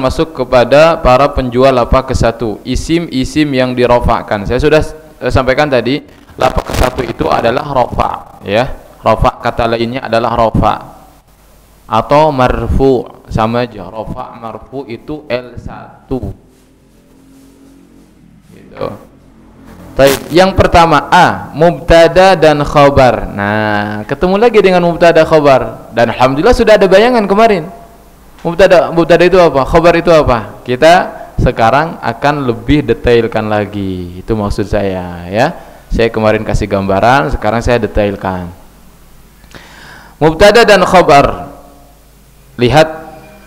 masuk kepada para penjual lapak ke-1, isim-isim yang dirofakkan. Saya sudah sampaikan tadi, lapak ke-1 itu adalah rofa, ya. Rofa kata lainnya adalah rofa atau marfu, sama aja. Rofa marfu itu L1 gitu. Baik, yang pertama A, mubtada dan khobar. Nah, ketemu lagi dengan mubtada khobar. Dan alhamdulillah sudah ada bayangan kemarin. Mubtada itu apa? Khobar itu apa? Kita sekarang akan lebih detailkan lagi. Itu maksud saya, ya. Saya kemarin kasih gambaran, sekarang saya detailkan. Mubtada dan khobar. Lihat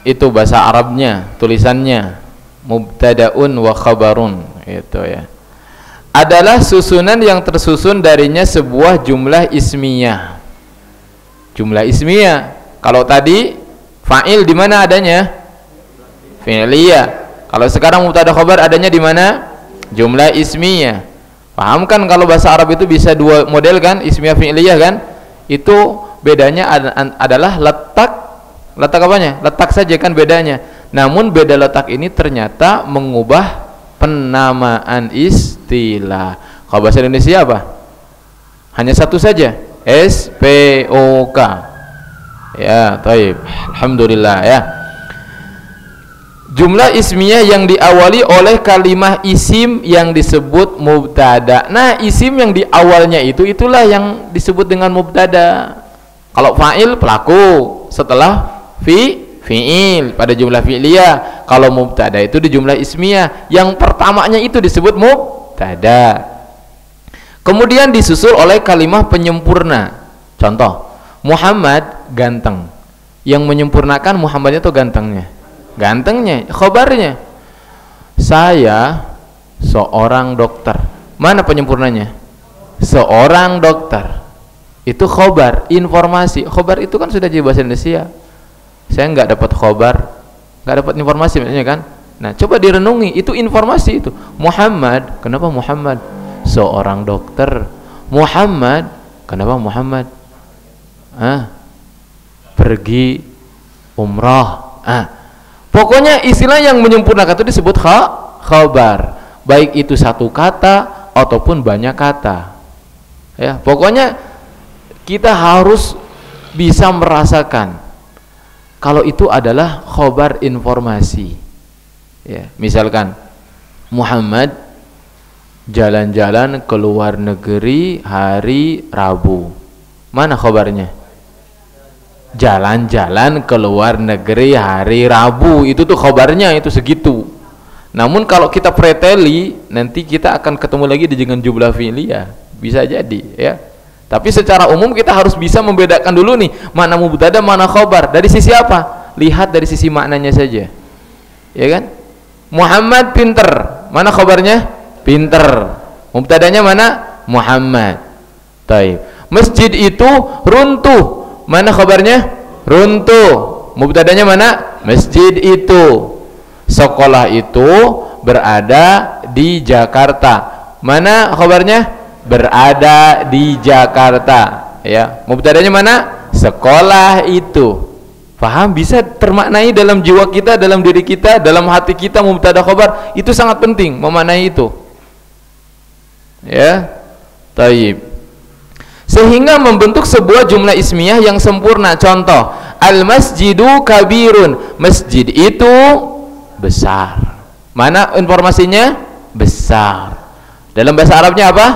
itu bahasa Arabnya, tulisannya. Mubtadaun wa khabarun, itu ya. Adalah susunan yang tersusun darinya sebuah jumlah ismiyah. Jumlah ismiyah. Kalau tadi fa'il di mana adanya? Fi'liyah. Kalau sekarang mubtada khabar adanya di mana? Jumlah ismiyah. Paham kan kalau bahasa Arab itu bisa dua model kan? Ismiyah, fi'liyah kan? Itu bedanya adalah letak. Letak apanya? Letak saja kan bedanya. Namun beda letak ini ternyata mengubah penamaan istilah. Kalau bahasa Indonesia apa? Hanya satu saja, SPOK. Ya, taib. Alhamdulillah ya. Jumlah ismiyah yang diawali oleh kalimah isim yang disebut mubtada. Nah, isim yang di awalnya itulah yang disebut dengan mubtada. Kalau fa'il pelaku, setelah fi'il pada jumlah fi'liyah. Kalau mubtada itu di jumlah ismiyah, yang pertamanya itu disebut mubtada. Kemudian disusul oleh kalimah penyempurna. Contoh, Muhammad ganteng. Yang menyempurnakan Muhammadnya itu gantengnya. Gantengnya, khobarnya. Saya seorang dokter. Mana penyempurnanya? Seorang dokter. Itu khobar, informasi. Khobar itu kan sudah jadi bahasa Indonesia. Saya nggak dapat khobar, nggak dapat informasi maksudnya kan. Nah, coba direnungi, itu informasi itu. Muhammad, kenapa Muhammad? Seorang dokter. Muhammad, kenapa Muhammad? Pergi umrah. Pokoknya istilah yang menyempurnakan itu disebut khabar. Baik itu satu kata ataupun banyak kata. Ya, pokoknya kita harus bisa merasakan kalau itu adalah khobar informasi. Ya, misalkan Muhammad jalan-jalan ke luar negeri hari Rabu. Mana khobarnya? Jalan-jalan ke luar negeri hari Rabu. Itu tuh khobarnya, itu segitu. Namun kalau kita preteli, nanti kita akan ketemu lagi dengan jumlah fi'liyah. Bisa jadi, ya. Tapi secara umum kita harus bisa membedakan dulu nih, mana mubtada, mana khobar. Dari sisi apa? Lihat dari sisi maknanya saja. Ya kan? Muhammad pinter. Mana khobarnya? Pinter. Mubtadanya mana? Muhammad. Taib. Masjid itu runtuh. Mana khobarnya? Runtuh. Mubtadanya mana? Masjid itu. Sekolah itu berada di Jakarta. Mana khobarnya? Berada di Jakarta. Ya, mubtadanya mana? Sekolah itu. Paham? Bisa termaknai dalam jiwa kita, dalam diri kita, dalam hati kita. Mubtada khobar itu sangat penting memaknai itu. Ya, taib. Sehingga membentuk sebuah jumlah ismiyah yang sempurna. Contoh, al-masjidu kabirun. Masjid itu besar. Mana informasinya? Besar. Dalam bahasa Arabnya apa?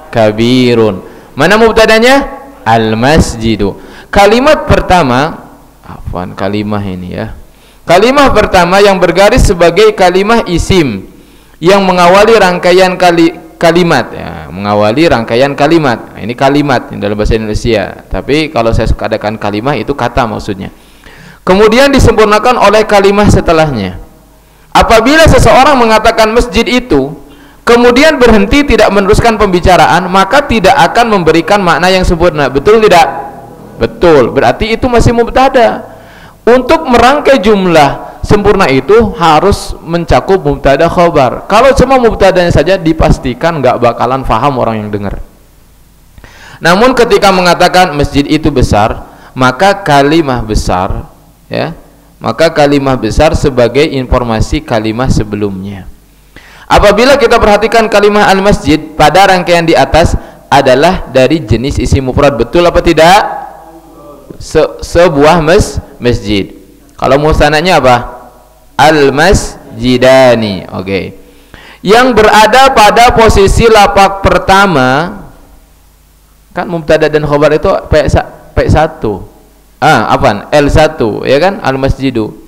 Kabirun. Mana mubtadanya? Al-masjidu. Kalimat pertama, kalimah ini ya. Kalimat pertama yang bergaris sebagai kalimah isim yang mengawali rangkaian kalimat ya, mengawali rangkaian kalimat. Nah, ini kalimat dalam bahasa Indonesia. Tapi kalau saya katakan kalimah itu kata maksudnya. Kemudian disempurnakan oleh kalimat setelahnya. Apabila seseorang mengatakan masjid itu, kemudian berhenti tidak meneruskan pembicaraan, maka tidak akan memberikan makna yang sempurna. Betul tidak? Betul. Berarti itu masih mubtada. Untuk merangkai jumlah sempurna itu harus mencakup mubtada khobar. Kalau cuma mubtadanya saja dipastikan nggak bakalan faham orang yang dengar. Namun ketika mengatakan masjid itu besar, maka kalimah besar ya maka kalimah besar sebagai informasi kalimah sebelumnya. Apabila kita perhatikan kalimah al-masjid pada rangkaian di atas adalah dari jenis isim mufrad, betul apa tidak? Sebuah masjid. Kalau musananya apa? Al-masjidani. Oke. Yang berada pada posisi lapak pertama, kan mubtada dan khobar itu P1. L1 ya kan, al-masjidu.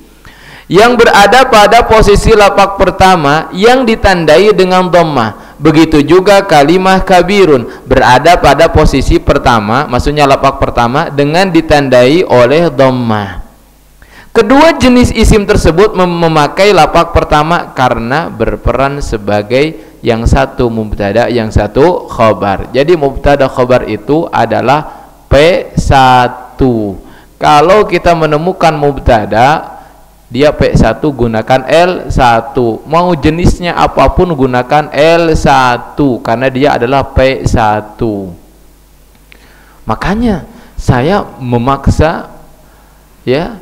Yang berada pada posisi lapak pertama yang ditandai dengan dhammah. Begitu juga kalimah kabirun berada pada posisi pertama, maksudnya lapak pertama dengan ditandai oleh dhammah. Kedua jenis isim tersebut memakai lapak pertama karena berperan sebagai yang satu mubtada, yang satu khobar. Jadi mubtada khobar itu adalah P1. Kalau kita menemukan mubtada dia P1 gunakan L1, mau jenisnya apapun gunakan L1 karena dia adalah P1. Makanya saya memaksa ya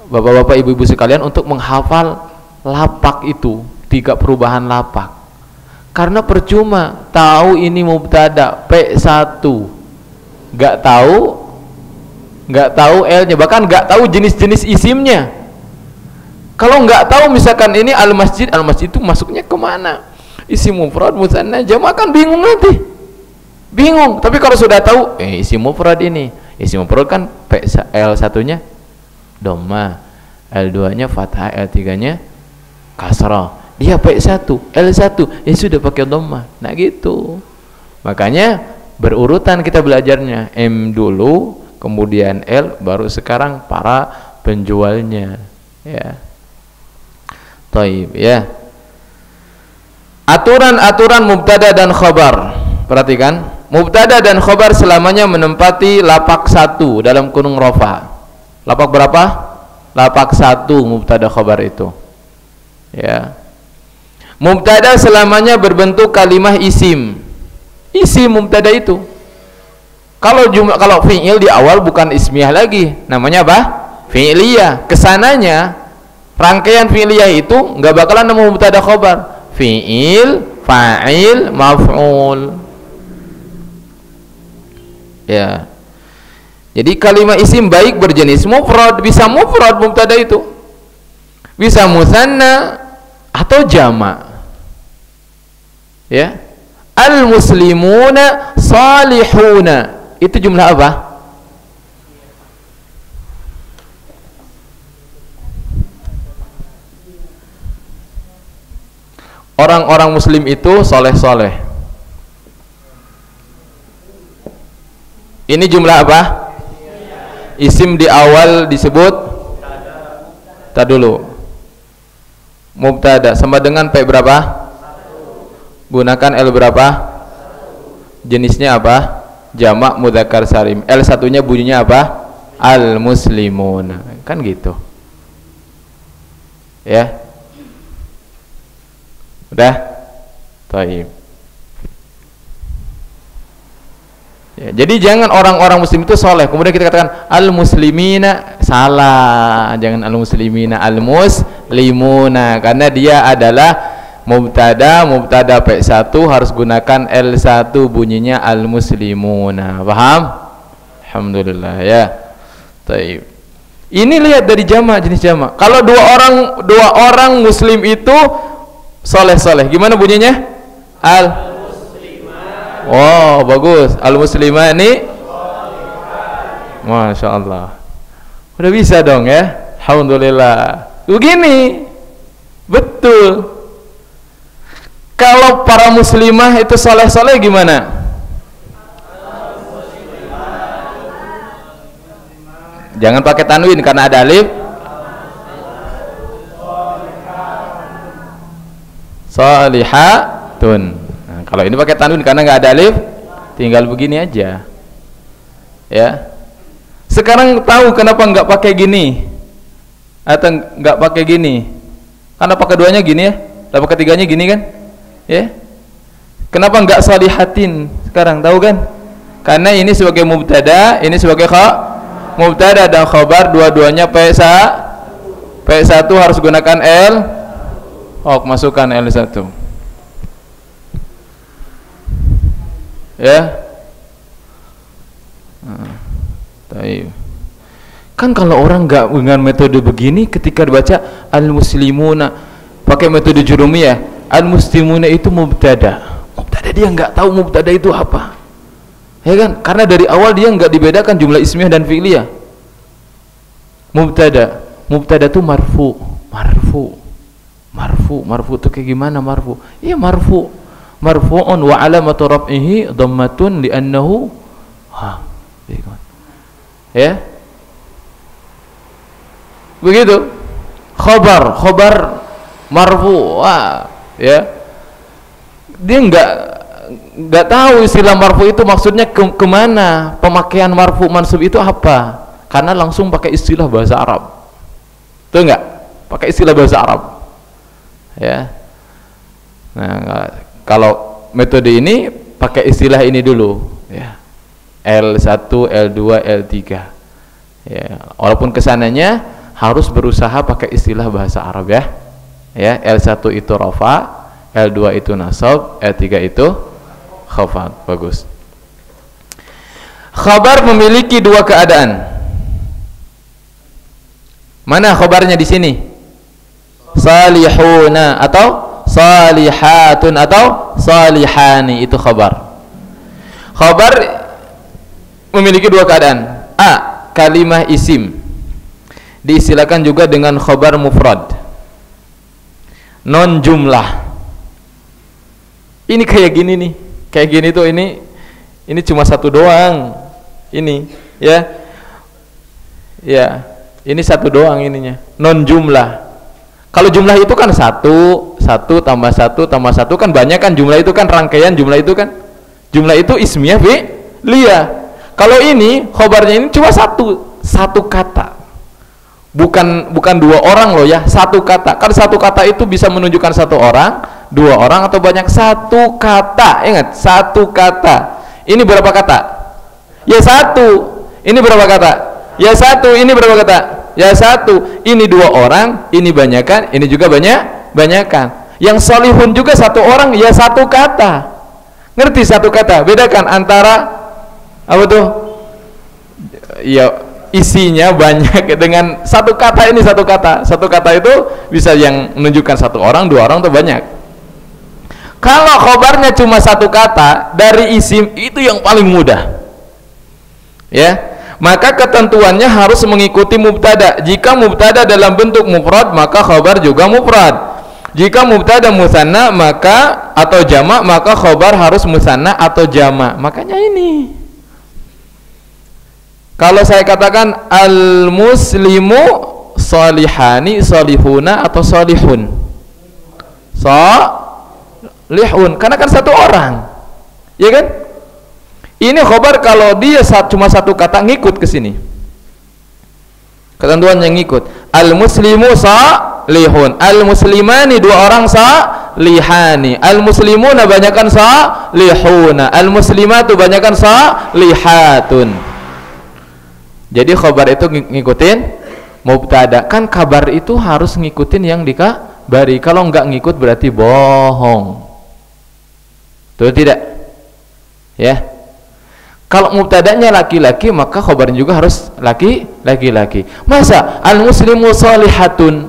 bapak-bapak ibu-ibu sekalian untuk menghafal lapak itu, 3 perubahan lapak. Karena percuma tahu ini mubtada P1, nggak tahu L-nya, bahkan nggak tahu jenis-jenis isimnya. Kalau nggak tahu misalkan ini al-masjid itu masuknya kemana? Isim mufrad, musanna, jamak, kan bingung nanti. Bingung. Tapi kalau sudah tahu, isim mufrad ini, isim mufrad kan L1-nya dhamma, L2-nya fathah, L3-nya kasrah. Dia P1, L1, ya sudah pakai dhamma. Nah gitu. Makanya berurutan kita belajarnya. M dulu, kemudian L, baru sekarang para penjualnya. Ya. Taib ya. Aturan-aturan mubtada dan khabar. Perhatikan, mubtada dan khabar selamanya menempati lapak 1 dalam kurung rafa. Lapak berapa? Lapak 1 mubtada khabar itu. Ya. Mubtada selamanya berbentuk kalimah isim. Isim mubtada itu. Kalau fi'il di awal bukan ismiyah lagi, namanya apa? Fi'liyah. Kesananya rangkaian fi'liyah itu nggak bakalan nemu mubtada khabar. Fi'il, fa'il, maf'ul. Ya. Jadi kalimah isim baik berjenis mufrad, bisa mufrad mubtada itu, bisa musanna atau jamak. Ya. Al-muslimuna salihuna. Itu jumlah apa? Orang-orang muslim itu soleh-soleh. Ini jumlah apa? Isim di awal disebut tak dulu. Mubtada sama dengan P berapa? Gunakan L berapa? Jenisnya apa? Jamak mudzakkar salim. L1-nya bunyinya apa? Al-muslimun. Kan gitu. Ya. Udah? Taib. Ya, jadi jangan orang-orang muslim itu soleh kemudian kita katakan al-muslimina, salah. Jangan al-muslimina, al-muslimuna, karena dia adalah mubtada P1 harus gunakan L1 bunyinya al-muslimuna. Paham? Alhamdulillah ya. Taib. Ini lihat dari jamak, jenis jamak. Kalau dua orang muslim itu soleh-soleh, gimana bunyinya? Oh bagus, al-muslimani, masya Allah, udah bisa dong ya, alhamdulillah. Begini, betul. Kalau para muslimah itu soleh-soleh gimana? Jangan pakai tanwin karena ada alif. Solihatun. Kalau ini pakai tanwin karena nggak ada alif, tinggal begini aja. Ya. Sekarang tahu kenapa nggak pakai gini atau nggak pakai gini? Karena pakai duanya gini ya, dapat ketiganya gini kan? Ya. Kenapa nggak solihatin? Sekarang tahu kan? Karena ini sebagai mubtada, ini sebagai mubtada dan khabar, dua-duanya P1. P1 harus gunakan L. Oh, masukkan L1. Ya. Baik. Kan kalau orang nggak dengan metode begini, ketika dibaca al-muslimuna pakai metode jurumiyah, al-muslimuna itu mubtada. Mubtada dia nggak tahu mubtada itu apa. Ya kan? Karena dari awal dia nggak dibedakan jumlah ismiyah dan fi'liyah. Mubtada itu marfu itu kayak gimana marfu? Iya marfu'un wa alamatu raf'ihi dhammatun li'annahu ya. Begitu. Khabar marfu. Ya. Dia enggak tahu istilah marfu itu maksudnya kemana, pemakaian marfu mansub itu apa, karena langsung pakai istilah bahasa Arab. Tuh enggak? Pakai istilah bahasa Arab. Ya. Nah, kalau metode ini pakai istilah ini dulu, ya. L1, L2, L3. Ya, walaupun kesananya harus berusaha pakai istilah bahasa Arab ya. Ya, L1 itu rafa, L2 itu nasab, L3 itu khafad. Bagus. Khabar memiliki dua keadaan. Mana khabarnya di sini? Salihuna atau salihatun atau salihani, itu khabar. Khabar memiliki dua keadaan. A, kalimah isim, diistilahkan juga dengan khabar mufrad, non jumlah. Ini kayak gini nih, kayak gini tuh, ini cuma satu doang, ini ya, ini satu doang ininya, non jumlah. Kalau jumlah itu kan satu tambah satu kan banyak kan, jumlah itu kan rangkaian, jumlah itu ismiyah fi'liyah. Kalau ini khobarnya ini cuma satu kata, bukan dua orang loh ya, satu kata. Kan satu kata itu bisa menunjukkan satu orang, dua orang, atau banyak. Satu kata, ingat, satu kata. Ini berapa kata? Ya satu. Ini berapa kata? Ya satu. Ini berapa kata? Ya satu. Ini dua orang, ini banyakan, ini juga banyakan. Yang solihun juga satu orang, ya satu kata. Ngerti satu kata? Bedakan antara apa tuh? Ya, isinya banyak dengan satu kata. Ini satu kata. Satu kata itu bisa yang menunjukkan satu orang, dua orang, atau banyak. Kalau khobarnya cuma satu kata dari isim, itu yang paling mudah. Ya, maka ketentuannya harus mengikuti mubtada. Jika mubtada dalam bentuk mufrad, maka khobar juga mufrad. Jika mubtada musanna maka atau jamak, maka khobar harus musanna atau jamak. Makanya ini. Kalau saya katakan al-muslimu salihani, salihuna, atau salihun? Salihun, karena kan satu orang, ya kan? Ini khobar kalau dia cuma satu kata, ngikut ke sini. Ketentuan yang ngikut. Al-muslimu salihun, al-muslimani dua orang salihani, al-muslimuna banyakan salihuna, al-muslimatu banyakan salihatun. Jadi khabar itu ngikutin mubtada. Kan kabar itu harus ngikutin yang dikabari. Kalau enggak ngikut berarti bohong. Betul tidak? Ya. Kalau mubtadanya laki-laki, maka khabarnya juga harus laki-laki. Masa al-muslimu salihatun,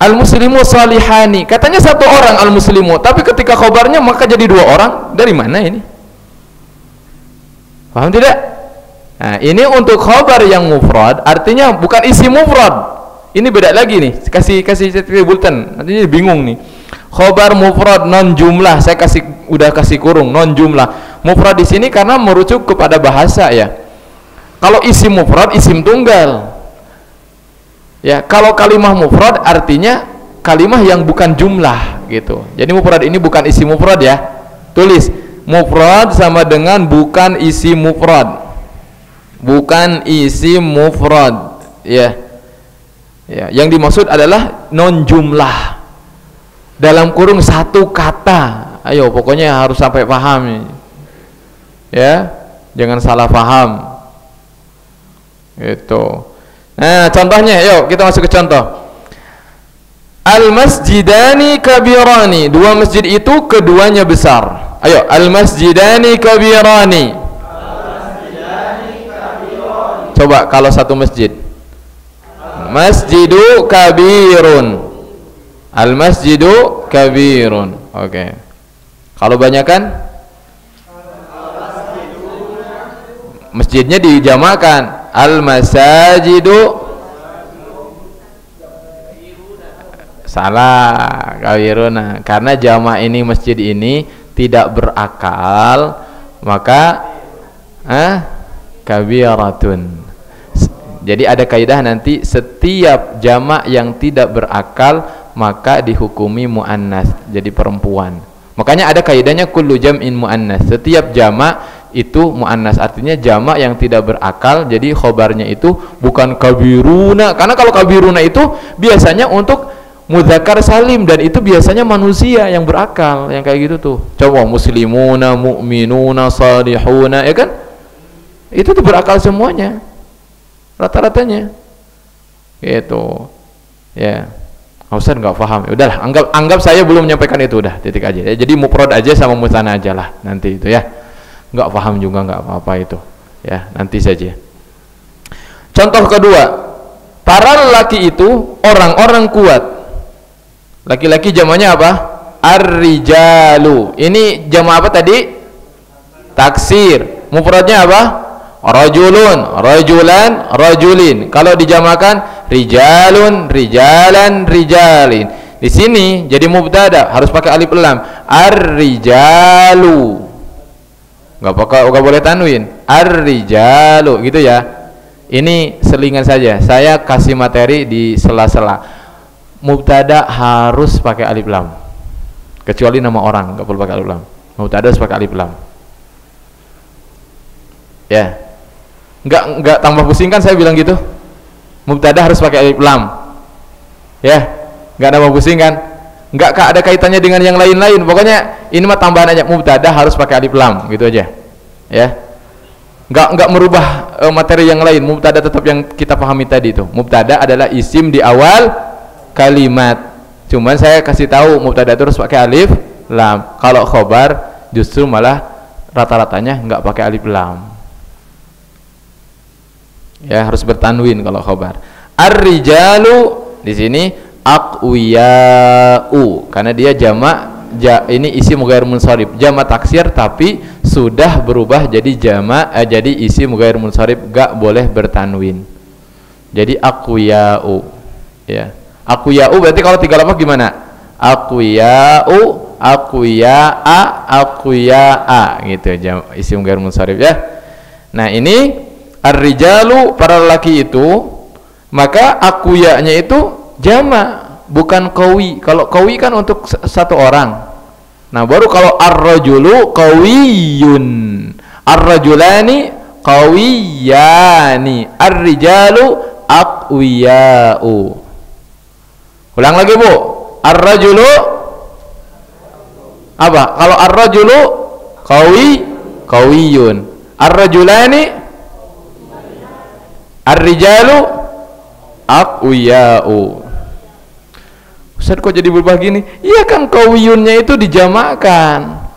al-muslimu salihani, katanya satu orang al-muslimu, tapi ketika khabarnya maka jadi dua orang. Dari mana ini? Paham tidak? Nah, ini untuk khabar yang mufrad, artinya bukan isi mufrad. Ini beda lagi nih. Kasih bulletin. Nanti bingung nih. Khabar mufrad non jumlah, saya udah kasih kurung non jumlah. Mufrad di sini karena merujuk kepada bahasa ya. Kalau isim mufrad, isim tunggal. Ya, kalau kalimah mufrad artinya kalimah yang bukan jumlah gitu. Jadi mufrad ini bukan isi mufrad ya. Tulis mufrad sama dengan bukan isi mufrad. Bukan isi mufrad ya. Ya, yang dimaksud adalah non jumlah. Dalam kurung satu kata. Ayo pokoknya harus sampai paham ya. Jangan salah paham. Itu. Nah, contohnya, yuk kita masuk ke contoh. Al-masjidani kabirani. Dua masjid itu keduanya besar. Ayo, al-masjidani kabirani. Coba kalau satu masjid. Masjidu kabirun. Al-masjidu kabirun. Oke. Kalau banyak kan? Masjidnya dijamakan. Al-masajidu. Salah, kabiruna. Karena jama ini masjid ini tidak berakal, maka kabiratun. Jadi ada kaidah nanti, setiap jama yang tidak berakal maka dihukumi muannas, jadi perempuan. Makanya ada kaidahnya kullu jam'in muannas. Setiap jama itu muannas, artinya jama yang tidak berakal, jadi khobarnya itu bukan kabiruna. Karena kalau kabiruna itu biasanya untuk mudzakkar salim, dan itu biasanya manusia yang berakal, yang kayak gitu tuh. Coba muslimuna, mu'minuna, salihuna, ya kan? Itu tuh berakal semuanya. Rata-ratanya. Gitu. Ya. Ustaz nggak paham. Ya udahlah, anggap saya belum menyampaikan itu, udah titik aja. Ya, jadi mufrad aja sama musanna aja lah nanti itu ya. Nggak paham juga nggak apa-apa itu. Ya, nanti saja. Contoh kedua, para lelaki itu orang-orang kuat. Laki-laki jamaknya apa? Ar-rijalu. Ini jamak apa tadi? Taksir. Mufradnya apa? Rajulun, rajulan, rajulin. Kalau dijamakan rijalun, rijalan, rijalin. Di sini jadi mubtada, harus pakai alif lam. Ar-rijalu. Enggak boleh tanwin. Ar-rijalu gitu ya. Ini selingan saja. Saya kasih materi di sela-sela. Mubtada harus pakai alif lam. Kecuali nama orang, enggak perlu pakai alif lam. Mubtada harus pakai alif lam. Ya. Enggak tambah pusing kan saya bilang gitu. Mubtada harus pakai alif lam. Ya. Enggak tambah pusing kan? Enggak ada kaitannya dengan yang lain-lain. Pokoknya ini mah tambahan aja, mubtada harus pakai alif lam, gitu aja. Ya. Enggak merubah materi yang lain. Mubtada tetap yang kita pahami tadi itu. Mubtada adalah isim di awal kalimat. Cuman saya kasih tahu mubtada itu harus pakai alif lam. Kalau khobar justru malah rata-ratanya enggak pakai alif lam. Ya, harus bertanwin kalau khobar. Ar-rijalu di sini aqwiya'u, karena dia jamak, ini isim ghair munsharif, jamak taksir tapi sudah berubah jadi jamak, jadi isim ghair munsharif, gak boleh bertanwin. Jadi aqwiya'u. Ya. Aqwiya'u berarti kalau tiga lafaz gimana? Aqwiya'u, aqwiya'a, aqwiya'a gitu, isim ghair munsharif ya. Nah, ini ar-rijalu para lelaki itu, maka aqwiya'nya itu jamak, bukan qawi. Kalau qawi kan untuk satu orang. Nah, baru kalau ar-rajulu qawiyun, ar-rajulani qawiyani, ar-rijalu aqwiya'u. Ulang lagi, Bu. Ar-rajulu apa? Kalau ar-rajulu qawiyun, ar-rajulani, ar-rijalu aqwiya'u. Ustaz kok jadi berubah gini? Iya kan, qawiyunnya itu dijamakkan.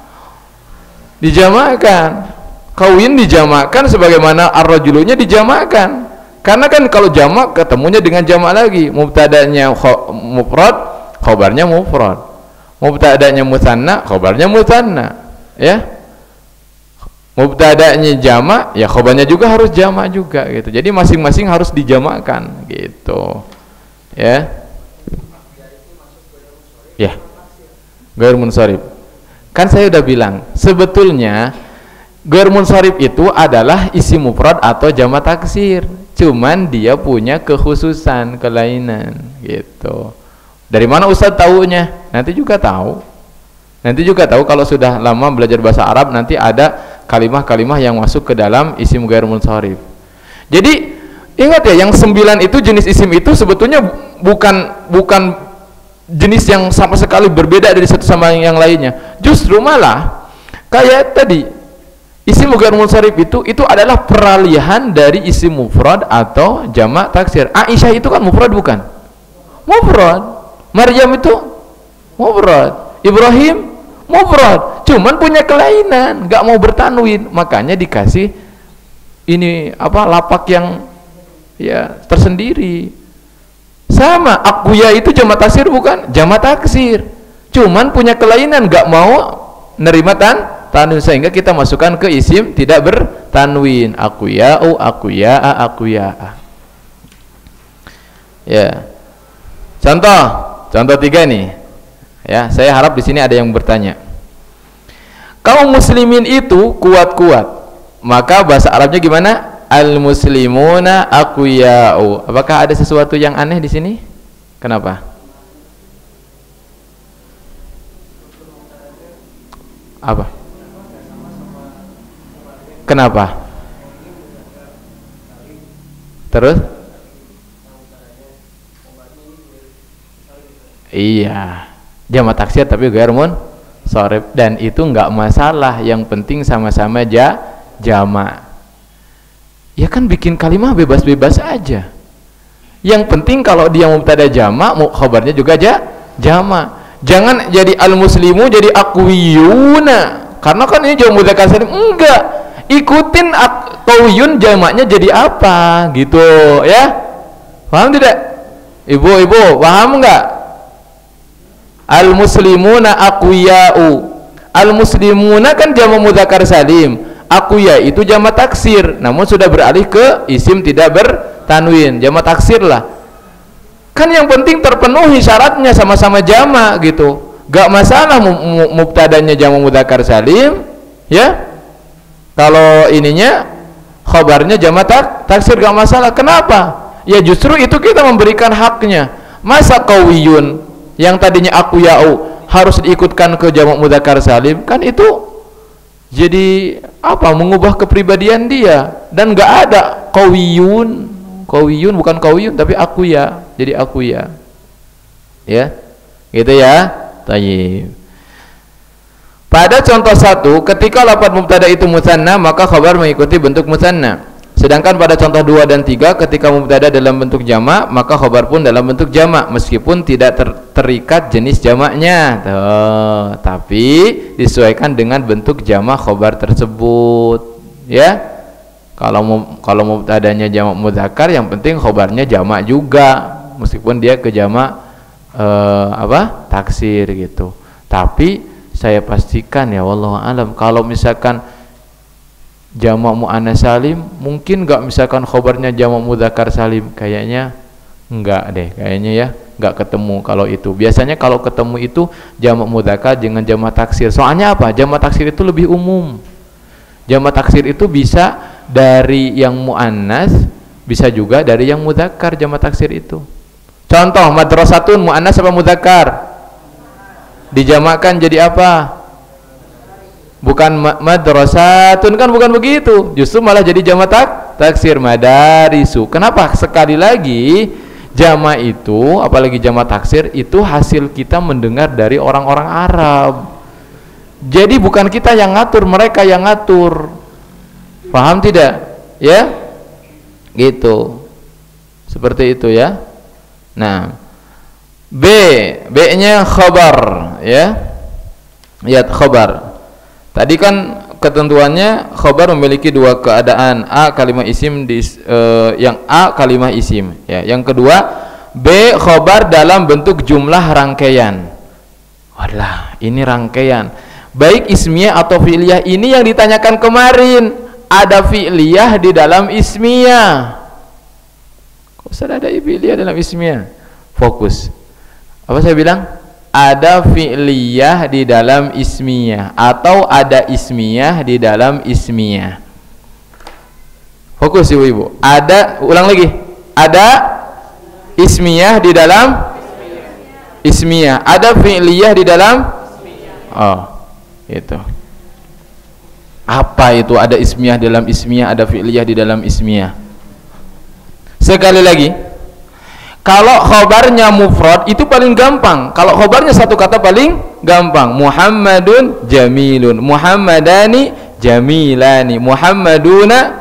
Qawiyun dijamakkan sebagaimana ar-rajulunya dijamakkan. Karena kan kalau jamak ketemunya dengan jamak lagi. Mubtadanya mufrad, khabarnya mufrad. Mubtadanya musanna, khabarnya musanna. Ya. Mubtada'nya jamak, ya khobarnya juga harus jamak juga gitu. Jadi masing-masing harus dijamakkan gitu. Ya. Ya. Ghair munsharif. Kan saya udah bilang, sebetulnya ghair munsharif itu adalah isim mufrad atau jamak taksir. Cuman dia punya kekhususan, kelainan gitu. Dari mana Ustaz tahunya? Nanti juga tahu. Nanti juga tahu kalau sudah lama belajar bahasa Arab, nanti ada kalimah-kalimah yang masuk ke dalam isim ghair munsharif. Jadi ingat ya, yang 9 itu jenis isim itu sebetulnya bukan jenis yang sama sekali berbeda dari satu sama yang lainnya. Justru malah kayak tadi Isim ghair munsharif itu adalah peralihan dari isim mufrad atau jamak taksir. Aisyah itu kan mufrad bukan? Mufrad. Maryam itu mufrad. Ibrahim mufrad. Cuman punya kelainan, nggak mau bertanwin, makanya dikasih ini apa lapak yang ya tersendiri. Sama akuya itu jamak taksir bukan? Jamak taksir. Cuman punya kelainan, nggak mau nerima tanwin, sehingga kita masukkan ke isim tidak bertanwin. Akuya'u, akuya'a, akuya'a. Ya. Contoh 3 nih. Ya, saya harap di sini ada yang bertanya. Kaum muslimin itu kuat-kuat. Maka bahasa Arabnya gimana? Al-muslimuna akuya'u. Apakah ada sesuatu yang aneh di sini? Kenapa? Apa? Kenapa? Terus? Iya, jamak taksir tapi ghair munsharif, dan itu enggak masalah, yang penting sama-sama jamak. Ya kan bikin kalimah bebas-bebas aja. Yang penting kalau dia mubtada jamak, khabarnya juga jamak. Jangan jadi al-muslimu jadi aqwiyuna. Karena kan ini jamak mudzakkar salim. Enggak. Ikutin qawiyun jamaknya jadi apa gitu ya. Paham tidak? Ibu-ibu, paham enggak? Al-muslimuna aqwiya'u. Al-muslimuna kan jamak mudzakkar salim. Aqwiya itu jamak taksir, namun sudah beralih ke isim tidak bertanwin, jamak taksir lah. Kan yang penting terpenuhi syaratnya, sama-sama jamak gitu. Gak masalah mubtadanya jamak mudzakkar salim, ya. Kalau ininya khabarnya jamak taksir gak masalah. Kenapa? Ya justru itu kita memberikan haknya. Masa qawiyun yang tadinya aqwiya'u harus diikutkan ke jamak mudzakkar salim, kan itu jadi apa, mengubah kepribadian dia, dan nggak ada qawiyun bukan qawiyun tapi akuya, jadi akuya ya gitu ya. Tayyib. Pada contoh 1, ketika lafaz mubtada itu musanna maka khabar mengikuti bentuk musanna. Sedangkan pada contoh 2 dan 3, ketika mubtada dalam bentuk jamak maka khabar pun dalam bentuk jamak meskipun tidak terikat jenis jamaknya. Tapi disesuaikan dengan bentuk jamak khabar tersebut ya. Kalau mubtadanya jamak mudzakkar, yang penting khabarnya jamak juga meskipun dia ke jamak taksir gitu. Tapi saya pastikan ya wallahu alam, kalau misalkan jamak muannas salim mungkin enggak, misalkan khabarnya jamak mudzakkar salim, kayaknya enggak deh, kayaknya ya enggak ketemu kalau itu. Biasanya kalau ketemu itu jamak mudzakkar dengan jamak taksir. Soalnya apa? Jamak taksir itu lebih umum. Jamak taksir itu bisa dari yang muannas, bisa juga dari yang mudzakkar jamak taksir itu. Contoh madrasatun muannas apa mudzakkar? Dijamakkan jadi apa? Bukan madrasatun, kan bukan begitu, justru malah jadi jamak taksir madarisu. Kenapa? Sekali lagi jamak itu, apalagi jamak taksir itu hasil kita mendengar dari orang-orang Arab. Jadi bukan kita yang ngatur, mereka yang ngatur. Paham tidak? Ya? Gitu. Seperti itu ya. Nah, B-nya khabar ya. Lihat khabar. Tadi kan ketentuannya khabar memiliki 2 keadaan, A kalimah isim yang A kalimah isim ya. Yang kedua, B khabar dalam bentuk jumlah rangkaian. Walah, ini rangkaian. Baik ismiyah atau fi'liyah, ini yang ditanyakan kemarin. Ada fi'liyah di dalam ismiyah. Kok usah ada fi'liyah dalam ismiyah? Fokus. Apa saya bilang? Ada fi'liyah di dalam ismiyah atau ada ismiyah di dalam ismiyah. Fokus ibu-ibu. Ada, ulang lagi. Ada ismiyah di dalam ismiyah. Ada fi'liyah di dalam oh, itu. Apa itu ada ismiyah dalam ismiyah, ada fi'liyah di dalam ismiyah? Sekali lagi, kalau khobarnya mufrad itu paling gampang. Kalau khobarnya satu kata paling gampang. Muhammadun jamilun, Muhammadani jamilani, Muhammaduna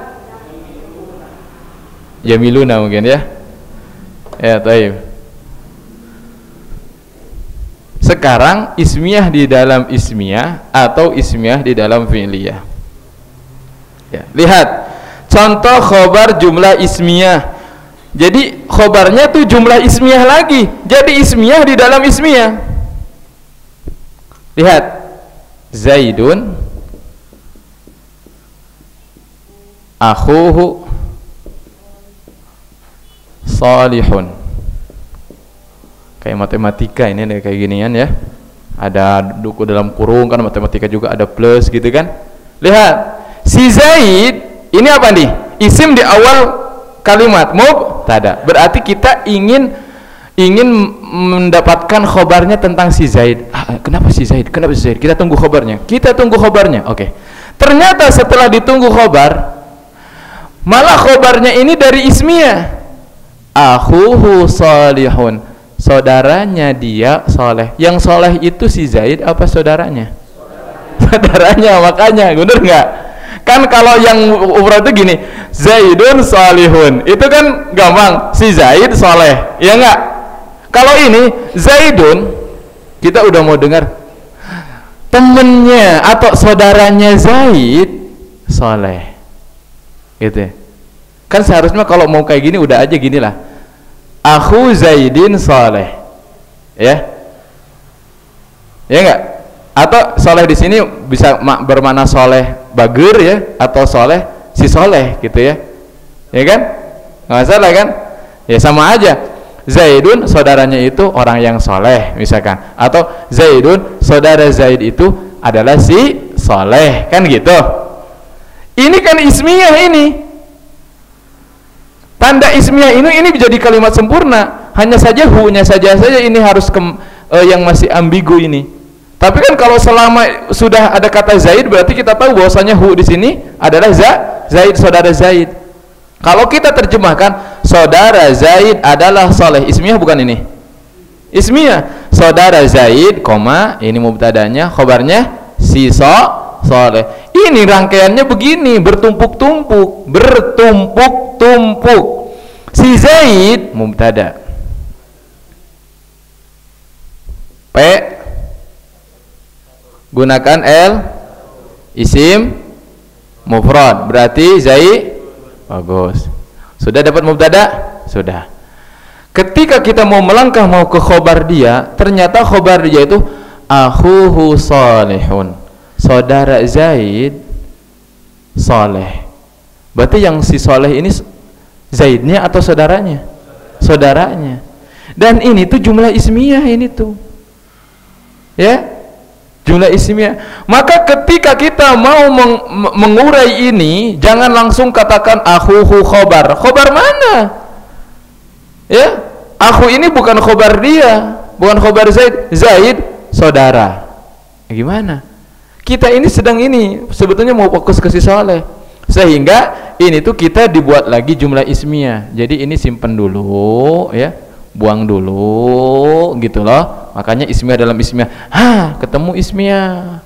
jamiluna mungkin ya. Ya, taib. Sekarang ismiyah di dalam ismiyah atau ismiyah di dalam fi'liyah. Ya, lihat contoh khobar jumlah ismiyah. Jadi khobarnya tuh jumlah ismiyah lagi. Jadi ismiyah di dalam ismiyah. Lihat, Zaidun akhuhu salihun. Kayak matematika ini kayak ginian ya. Ada duku dalam kurung kan, matematika juga ada plus gitu kan. Lihat, si Zaid ini apa nih? Isim di awal kalimat mubtada. Berarti kita ingin mendapatkan khobarnya tentang si Zaid. Kenapa si Zaid? Kenapa si Zaid? Kita tunggu khobarnya. Kita tunggu khobarnya. Oke. Ternyata setelah ditunggu khobar, malah khobarnya ini dari ismiyah. Akhuhu salihun. Saudaranya dia soleh. Yang soleh itu si Zaid apa saudaranya? Saudaranya, makanya bener nggak? Kan kalau yang umrah itu gini, Zaidun salihun, itu kan gampang, si Zaid soleh, ya nggak? Kalau ini Zaidun, kita udah mau dengar temennya atau saudaranya Zaid soleh, gitu ya. Kan seharusnya kalau mau kayak gini udah aja gini lah, Akhu Zaidin soleh, ya nggak? Atau soleh di sini bisa bermakna soleh bager ya, atau soleh si soleh gitu ya, ya kan? Nggak masalah kan? Ya sama aja. Zaidun saudaranya itu orang yang soleh misalkan, atau Zaidun saudara Zaid itu adalah si soleh, kan gitu. Ini kan ismiyah ini. Tanda ismiyah ini menjadi kalimat sempurna. Hanya saja hu-nya saja ini harus yang masih ambigu ini. Tapi kan kalau selama sudah ada kata Zaid, berarti kita tahu bahwasanya hu di sini adalah Zaid, saudara Zaid. Kalau kita terjemahkan saudara Zaid adalah soleh, ismiyah bukan ini? Ismiyah. Saudara Zaid, koma, ini mubtadanya, khobarnya si soleh. Ini rangkaiannya begini, bertumpuk-tumpuk. Si Zaid mubtada, P gunakan L, isim mufrad, berarti Zaid. Bagus, sudah dapat mubtada? Sudah. Ketika kita mau melangkah mau ke khobar dia, ternyata khobar dia itu akhuhu salihun, saudara Zaid soleh. Berarti yang si soleh ini Zaidnya atau saudaranya? Saudaranya. Dan ini tuh jumlah ismiyah ini tuh, ya, jumlah ismiyah. Maka ketika kita mau mengurai ini, jangan langsung katakan akhuhu khobar. Khobar mana? Ya, akhu ini bukan khobar dia, bukan khobar Zaid. Zaid saudara. Ya, gimana? Kita ini sedang ini sebetulnya mau fokus ke si soleh, sehingga ini tuh kita dibuat lagi jumlah ismiyah. Jadi ini simpen dulu ya, buang dulu gitu loh. Makanya ismiyah dalam ismiyah, ketemu ismiyah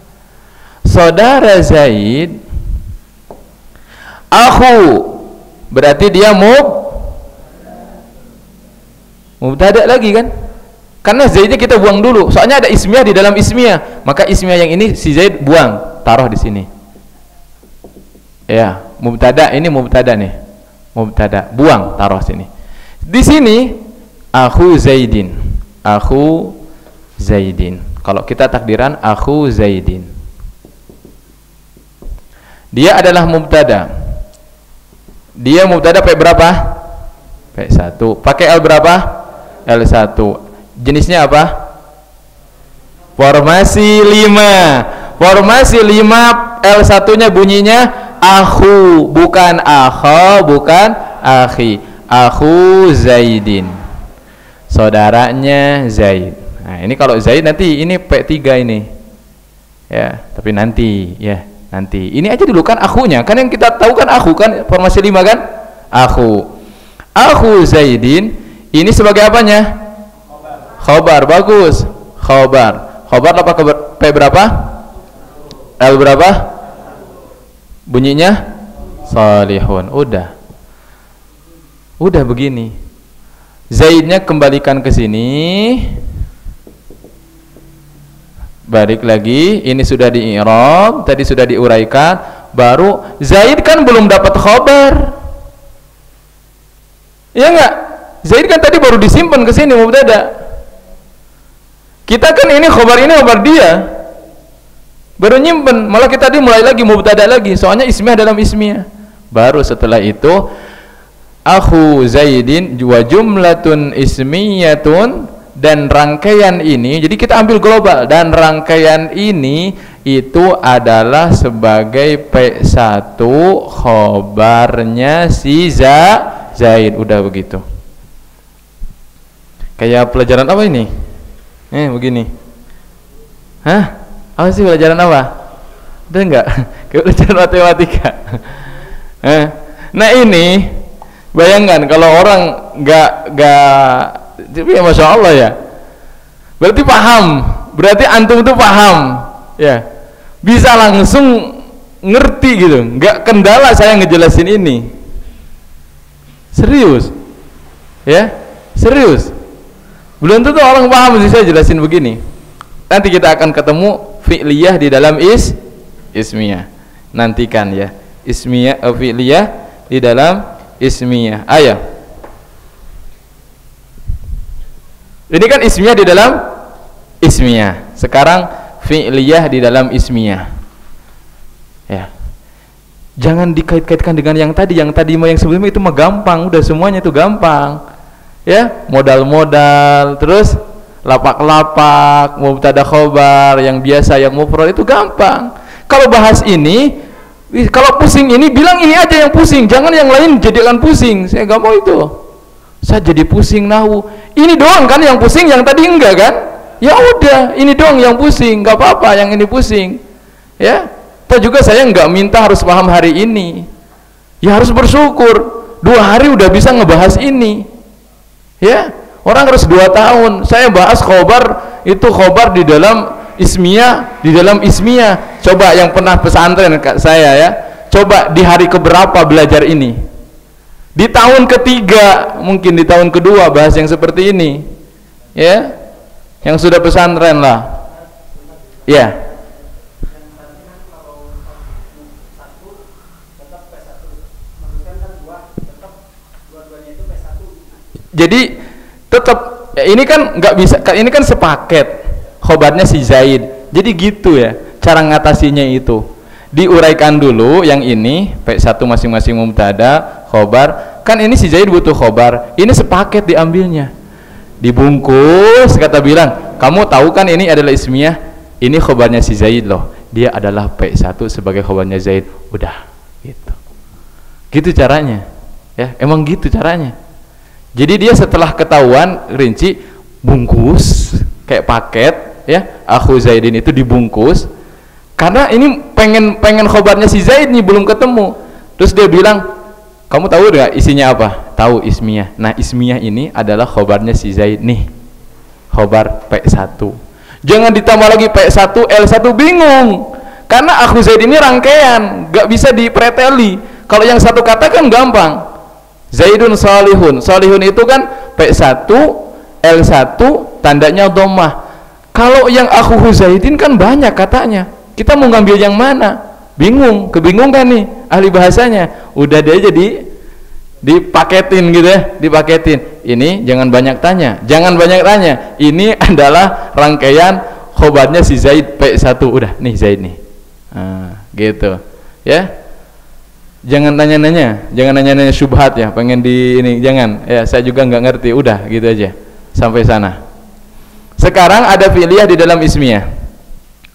saudara Zaid akhu, berarti dia mubtada lagi kan, karena Zaidnya kita buang dulu, soalnya ada ismiyah di dalam ismiyah. Maka ismiyah yang ini si Zaid buang, taruh di sini ya. Mubtada, ini mubtada nih, mubtada buang, taruh sini. Di sini akhu Zaidin, akhu Zaidin. Kalau kita takdiran akhu Zaidin, dia adalah mubtada. Dia mubtada P berapa? P1. Pakai L berapa? L1. Jenisnya apa? Formasi 5. Formasi 5, L1 nya bunyinya akhu, bukan akho, bukan akhi. Akhu Zaidin, saudaranya Zaid. Nah, ini kalau Zaid nanti ini P3 ini. Ya, tapi nanti ya, nanti. Ini aja dulu kan akhunya. Kan yang kita tahu kan akhu kan, formasi 5 kan? Akhu. Akhu Zaidin ini sebagai apanya? Khobar. Bagus. Khobar. Khobar apa P berapa? L berapa? bunyinya salihun. Udah begini. Zaidnya kembalikan ke sini. Balik lagi, ini sudah di-i'rab, tadi sudah diuraikan, baru Zaid kan belum dapat khabar. Iya enggak? Zaid kan tadi baru disimpan ke sini mubtada. Kita kan ini khabar dia. Baru nyimpen, malah kita tadi mulai lagi mubtada lagi, soalnya ismiyah dalam ismiyah. Baru setelah itu akhu Zaidin wa jumlatun ismiyatun, dan rangkaian ini, jadi kita ambil global, dan rangkaian ini itu adalah sebagai P1 khobarnya si Zaid. Udah begitu. Kayak pelajaran apa ini? Begini. Hah? Apa sih pelajaran apa? Udah enggak? Kayak pelajaran matematika. Nah ini, bayangkan kalau orang enggak ya Masya Allah ya, berarti paham, berarti antum itu paham ya, bisa langsung ngerti gitu, nggak kendala saya ngejelasin ini, serius ya, serius. Belum tentu orang paham sih saya jelasin begini. Nanti kita akan ketemu fi'liyah di dalam ismiyah, nantikan ya, ismiyah fi'liyah di dalam ismiyah. Ayo, ini kan ismiyah di dalam ismiyah. Sekarang fi'liyah di dalam ismiyah. Ya. Jangan dikait-kaitkan dengan yang tadi. Yang tadi yang sebelumnya itu mah gampang, udah semuanya itu gampang. Ya, modal-modal, terus lapak-lapak, mubtada khobar, yang biasa, yang mufrad itu gampang. Kalau bahas ini, kalau pusing ini bilang ini aja yang pusing, jangan yang lain jadikan pusing. Saya enggak mau itu. Saya jadi pusing nahu. Ini doang kan yang pusing, yang tadi enggak kan? Ya udah, ini doang yang pusing, enggak apa-apa yang ini pusing. Ya. Toh juga saya enggak minta harus paham hari ini. Ya harus bersyukur. 2 hari udah bisa ngebahas ini. Ya. Orang harus 2 tahun. Saya bahas khobar, itu khobar di dalam ismiyah, di dalam ismiyah. Coba yang pernah pesantren saya ya. Coba di hari keberapa belajar ini? Di tahun ketiga, mungkin di tahun kedua bahas yang seperti ini, ya, yang sudah pesantren lah, ya. Jadi tetap ini kan nggak bisa, ini kan sepaket khobarnya si Zaid, jadi gitu ya cara ngatasinya itu. Diuraikan dulu yang ini P1 masing-masing mubtada khobar, kan ini si Zaid butuh khobar, ini sepaket diambilnya, dibungkus, kata bilang kamu tahu kan ini adalah ismiyah, ini khobarnya si Zaid loh, dia adalah P1 sebagai khobarnya Zaid. Udah gitu caranya ya, emang gitu caranya. Jadi dia setelah ketahuan rinci, bungkus kayak paket ya, akhu Zaidin itu dibungkus karena ini pengen khobarnya si Zaid nih, belum ketemu. Terus dia bilang, kamu tahu nggak isinya apa? Tahu, ismiyah. Nah ismiyah ini adalah khobarnya si Zaid nih, khobar P1. Jangan ditambah lagi P1 L1, bingung karena akhu Zaid ini rangkaian, nggak bisa dipreteli. Kalau yang satu kata kan gampang, Zaidun salihun, salihun itu kan P1 L1 tandanya dhammah. Kalau yang akhu Zaidin kan banyak katanya, kita mau ngambil yang mana? Bingung, kebingungan nih ahli bahasanya. Udah dia jadi dipaketin gitu ya, dipaketin. Ini jangan banyak tanya, jangan banyak tanya. Ini adalah rangkaian khobarnya si Zaid P1. Udah nih Zaid nih, gitu ya. Jangan tanya-nanya, jangan nanya-nanya syubhat ya, pengen di ini, jangan ya, saya juga nggak ngerti. Udah gitu aja sampai sana. Sekarang ada fi'liyah di dalam ismiyah.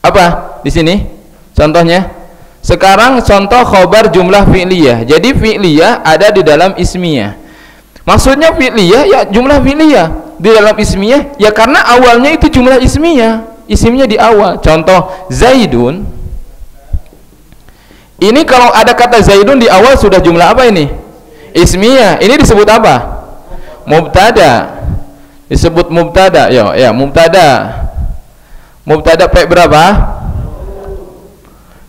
Apa di sini contohnya? Sekarang contoh khobar jumlah fi'liyah. Jadi fi'liyah ada di dalam ismiyah. Maksudnya fi'liyah ya jumlah fi'liyah di dalam ismiyah ya, karena awalnya itu jumlah ismiyah, isimnya di awal. Contoh Zaidun, ini kalau ada kata Zaidun di awal sudah jumlah apa ini? Ismiyah. Ini disebut apa? Mubtada. Disebut mubtada. Ya mubtada. Mubtada P berapa?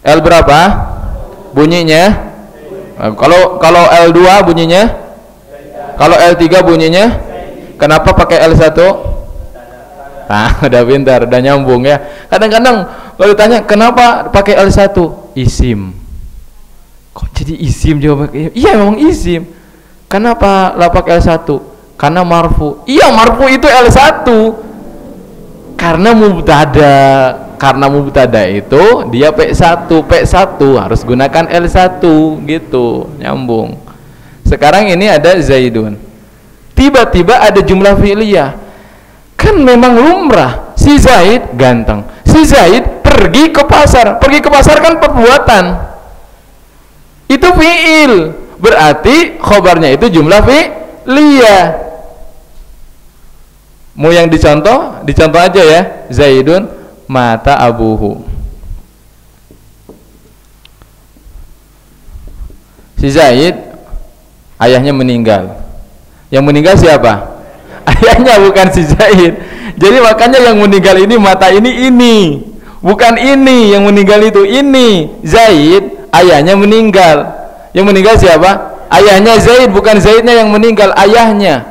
L berapa? bunyinya kalau L2 bunyinya, kalau L3 bunyinya. Kenapa pakai L1? Nah, udah pintar, udah nyambung ya. Kadang-kadang kalau ditanya kenapa pakai L1? Isim. Kok jadi isim jawabannya? Iya memang isim. Kenapa lah pakai L1? Karena marfu. Iya marfu itu L1. Karena mubtada. Karena mubtada itu dia P1. P1 harus gunakan L1 gitu. Nyambung. Sekarang ini ada Zaidun. Tiba-tiba ada jumlah fi'liyah. Kan memang lumrah. Si Zaid ganteng. Si Zaid pergi ke pasar. Pergi ke pasar kan perbuatan. Itu fi'il. Berarti khobarnya itu jumlah fi'liyah. Mau yang dicontoh? Dicontoh aja ya. Zaidun mata abuhu. Si Zaid ayahnya meninggal. Yang meninggal siapa? Ayahnya, bukan si Zaid. Jadi makanya yang meninggal ini mata ini. Bukan ini yang meninggal itu, ini. Zaid, ayahnya meninggal. Yang meninggal siapa? Ayahnya Zaid, bukan Zaidnya yang meninggal, ayahnya.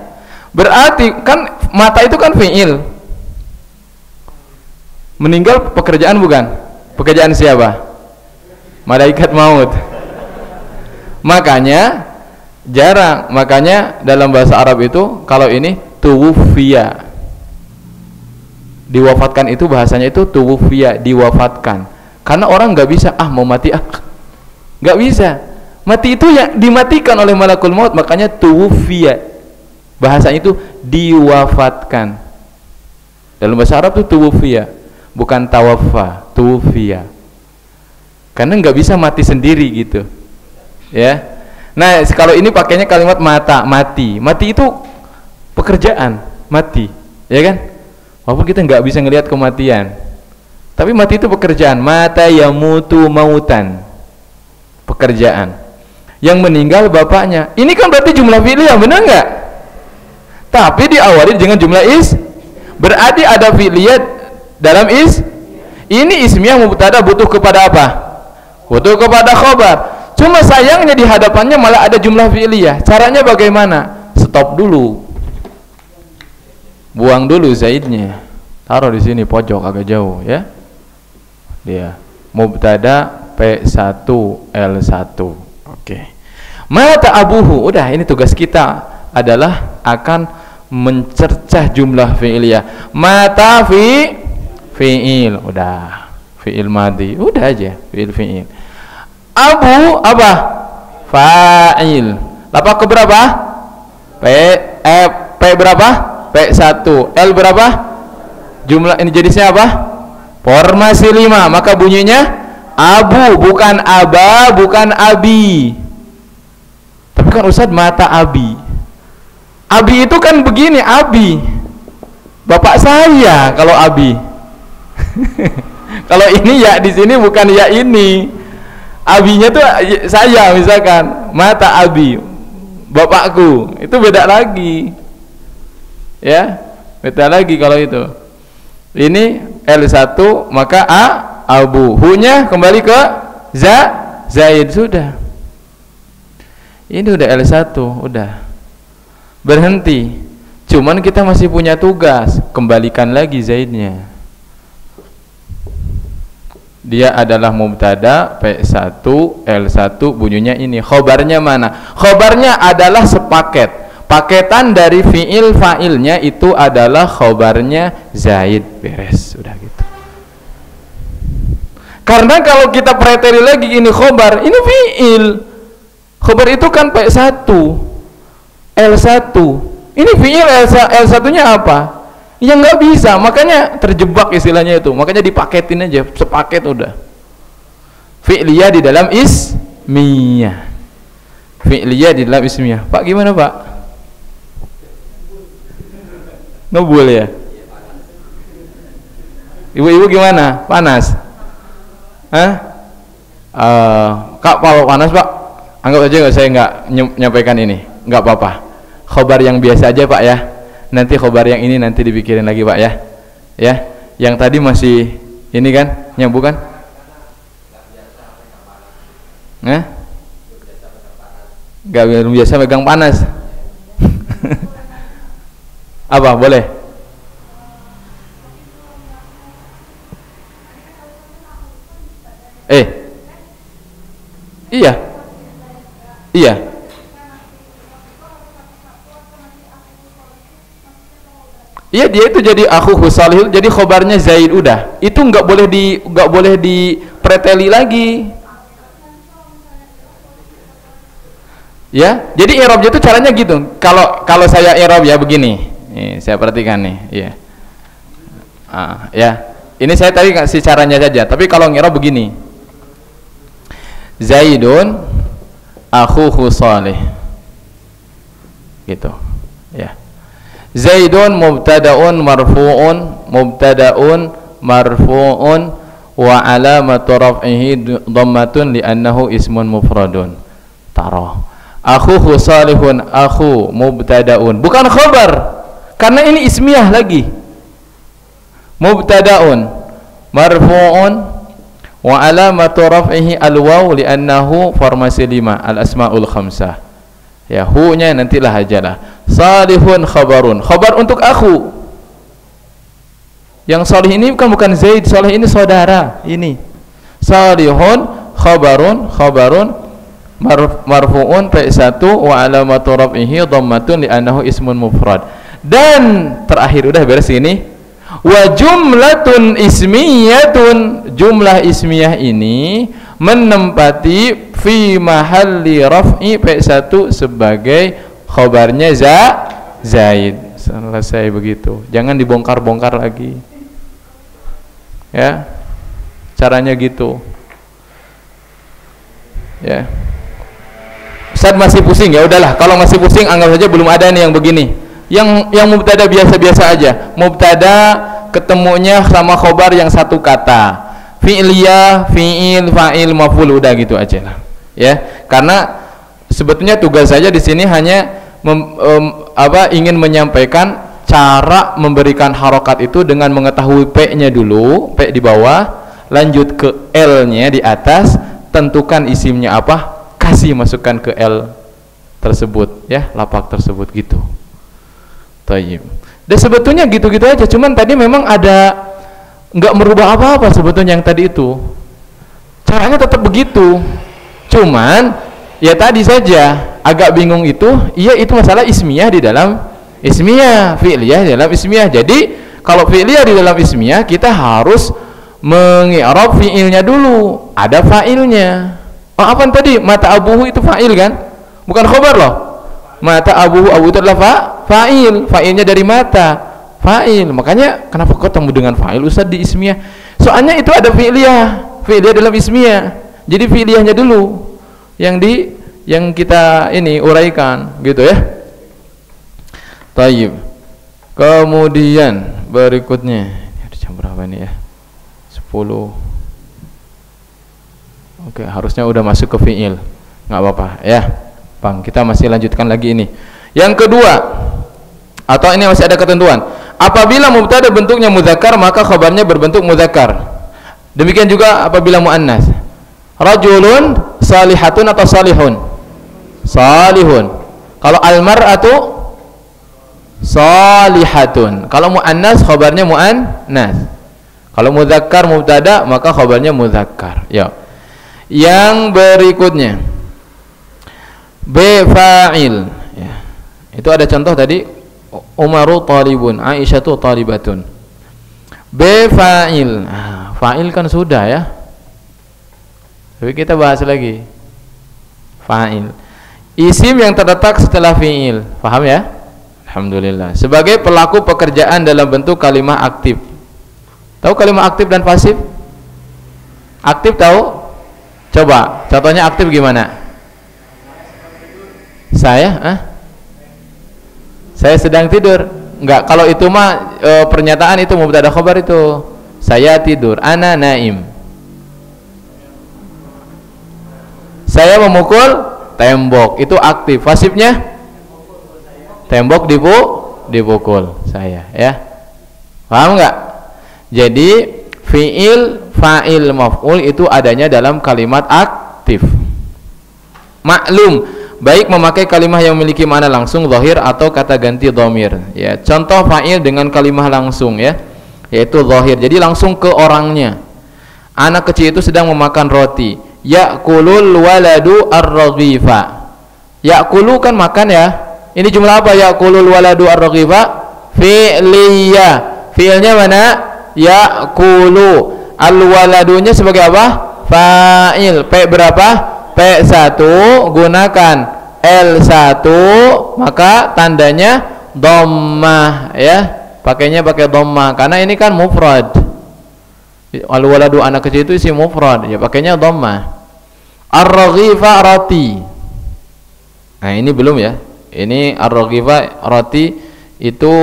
Berarti kan mata itu kan fi'il. Meninggal pekerjaan bukan? Pekerjaan siapa? Malaikat maut. Makanya jarang, makanya dalam bahasa Arab itu kalau ini tuwufiya, diwafatkan itu bahasanya itu tuwufiya, diwafatkan. Karena orang nggak bisa mau mati nggak bisa. Mati itu ya dimatikan oleh malakul maut, makanya tuwufiya. Bahasanya itu diwafatkan. Dalam bahasa Arab itu tuwufiya, bukan tawaffa, tuwufiya. Karena nggak bisa mati sendiri gitu. Ya. Nah, kalau ini pakainya kalimat mata, mati. Mati itu pekerjaan, mati, ya kan? Walaupun kita nggak bisa ngelihat kematian, tapi mati itu pekerjaan. Mata yamutu mautan, pekerjaan. Yang meninggal bapaknya. Ini kan berarti jumlah fi'liyah, benar nggak? Tapi diawali dengan jumlah is. Berarti ada fi'liyah dalam is. Ini ismiyah mubtada butuh kepada apa? Butuh kepada khobar. Cuma sayangnya di hadapannya malah ada jumlah fi'liyah. Caranya bagaimana? Stop dulu. Buang dulu Zaidnya. Taruh di sini pojok agak jauh ya. Dia mubtada P1 L1. Oke. Mata abuhu. Udah, ini tugas kita adalah akan mencercah jumlah fi'liyah. Mata fi'il. Udah. Fi'il madhi. Udah aja fi'il. Abu apa? Fa'il. Lapak ke berapa? P berapa? P1. L berapa? Jumlah ini jenisnya apa? Formasi 5. Maka bunyinya abu, bukan aba, bukan abi. Tapi kan Ustadz mata abi. Abi itu kan begini, abi. Bapak saya kalau abi. Kalau ini ya di sini bukan ya ini. Abinya tuh saya, misalkan mata abi, bapakku, itu beda lagi ya, beda lagi. Kalau itu ini L1 maka abu, hu-nya kembali ke Zaid. Sudah, ini udah L1, udah berhenti. Cuman kita masih punya tugas, kembalikan lagi Zaidnya. Dia adalah mubtada P1 L1, bunyinya ini. Khobarnya mana? Khobarnya adalah sepaket. Paketan dari fi'il fa'ilnya itu adalah khobarnya Zaid. Beres, udah gitu. Karena kalau kita preteri lagi ini khobar, ini fi'il. Khobar itu kan P1 L1. Ini fi'il L1-nya apa? Ya nggak bisa, makanya terjebak istilahnya itu. Makanya dipaketin aja, sepaket udah. Fi'liyah di dalam ismiyah. Fi'liyah di dalam ismiyah. Pak gimana Pak? Ngebul ya? Ibu-ibu gimana? Panas? Hah? Kak kalau panas Pak, anggap aja saya nggak nyampaikan ini, nggak apa-apa. Khobar yang biasa aja Pak ya. Nanti khobar yang ini nanti dipikirin lagi Pak ya. Ya, yang tadi masih ini kan nyambung kan? Gak biasa megang panas. Apa boleh? Iya. Iya. Iya, dia itu jadi akhuhu salih, jadi khobarnya Zaid udah. Itu nggak boleh dipreteli lagi. Ya, jadi i'rabnya itu caranya gitu. Kalau saya i'rab ya begini. Nih, saya perhatikan nih, ya. Ya. Ini saya tadi kasih caranya saja, tapi kalau i'rab begini. Zaidun akhuhu salih. Gitu. Ya. Zaidun mubtada'un marfu'un wa alamatu raf'ihi dhammatun li'annahu ismun mufradun. Taroh. Akhuhu salihun, akhu mubtada'un, bukan khabar karena ini ismiyah lagi. Mubtada'un marfu'un wa alamatu raf'ihi al-waw li'annahu formasi 5 al-asma'ul khamsah. Ya, hu-nya nantilah ajalah. Salihun khabarun, khabar untuk akhu. Yang salih ini bukan Zaid, salih ini saudara ini. Salihun khabarun marfu'un P1 wa alamatu raf'ihi dhammatun li'annahu ismun mufrad. Dan terakhir udah beres ini. Wa jumlatun ismiyatun, jumlah ismiyah ini menempati fi mahalli raf'i P1 sebagai khabarnya Zaid. Selesai begitu. Jangan dibongkar-bongkar lagi. Ya. Caranya gitu. Ya. Ustaz masih pusing, ya udahlah. Kalau masih pusing anggap saja belum ada nih yang begini. Yang mubtada biasa-biasa aja. Mubtada ketemunya sama khobar yang satu kata. Fi'liyah, fi'il, fa'il, maf'ul, udah gitu aja lah. Ya. Karena sebetulnya tugas saya di sini hanya ingin menyampaikan cara memberikan harokat itu dengan mengetahui P-nya dulu, P di bawah, lanjut ke L-nya di atas, tentukan isimnya apa, kasih masukkan ke L tersebut, ya, lapak tersebut gitu. Tayyib. Dan sebetulnya gitu-gitu aja, cuman tadi memang ada nggak merubah apa-apa sebetulnya yang tadi itu. Caranya tetap begitu. Cuman ya tadi saja agak bingung itu, iya itu masalah ismiyah di dalam ismiyah, fi'liyah di dalam ismiyah. Jadi kalau fi'liyah di dalam ismiyah kita harus mengi'rab fi'ilnya dulu, ada fa'ilnya. Oh, apa tadi? Mata abuhu itu fa'il kan? Bukan khobar loh. Mata abuhu, abu itu adalah fa'il. Fa'ilnya dari mata, fa'il. Makanya kenapa ketemu dengan fa'il Ustaz di ismiyah? Soalnya itu ada fi'liyah, fi'liyah dalam ismiyah. Jadi fi'liyahnya dulu yang kita ini uraikan gitu ya. Tayyib. Kemudian berikutnya, ini jam berapa ini ya? 10. Oke, harusnya udah masuk ke fi'il. Nggak apa-apa ya. Bang, kita masih lanjutkan lagi ini. Yang kedua, atau ini masih ada ketentuan. Apabila mubtada bentuknya mudzakkar, maka khabarnya berbentuk mudzakkar. Demikian juga apabila muannas. Rajulun salihatun atau salihun? Salihun. Kalau al-mar'atu salihatun. Kalau muannas khabarnya muannas. Kalau mudzakkar mubtada maka khabarnya mudzakkar. Ya. Yang berikutnya B fa'il. Ya. Itu ada contoh tadi, Umaru talibun, Aisyatu talibatun. B fa'il. Fa'il kan sudah ya. Tapi kita bahas lagi. Fa'il. Isim yang terletak setelah fi'il. Paham ya? Alhamdulillah. Sebagai pelaku pekerjaan dalam bentuk kalimah aktif. Tahu kalimah aktif dan pasif? Aktif tahu? Coba, contohnya aktif gimana? Saya sedang tidur. Enggak, kalau itu mah pernyataan itu mubtada khabar itu. Saya tidur, ana naim. Saya memukul tembok, itu aktif. Pasifnya? Tembok dipukul saya, ya. Paham enggak? Jadi fi'il, fa'il, maf'ul itu adanya dalam kalimat aktif. Maklum, baik memakai kalimah yang memiliki makna langsung zahir atau kata ganti dhamir. Ya, contoh fa'il dengan kalimah langsung ya, yaitu zahir. Jadi langsung ke orangnya. Anak kecil itu sedang memakan roti. Ya'kulul waladu ar-raghifa. Ya'kulu kan makan ya. Ini jumlah apa? Ya'kulul waladu ar-raghifa? Fi'liyah. Fi'ilnya mana? Ya'kulu. Al-waladunya sebagai apa? Fa'il. P berapa? P1 gunakan L1, maka tandanya dhammah ya. Pakainya pakai dhammah karena ini kan mufrad. Al-waladu anak kecil itu isi mufrad, ya pakainya dhammah. Ar-raghifa roti. Nah, ini belum ya. Ini ar-raghifa roti itu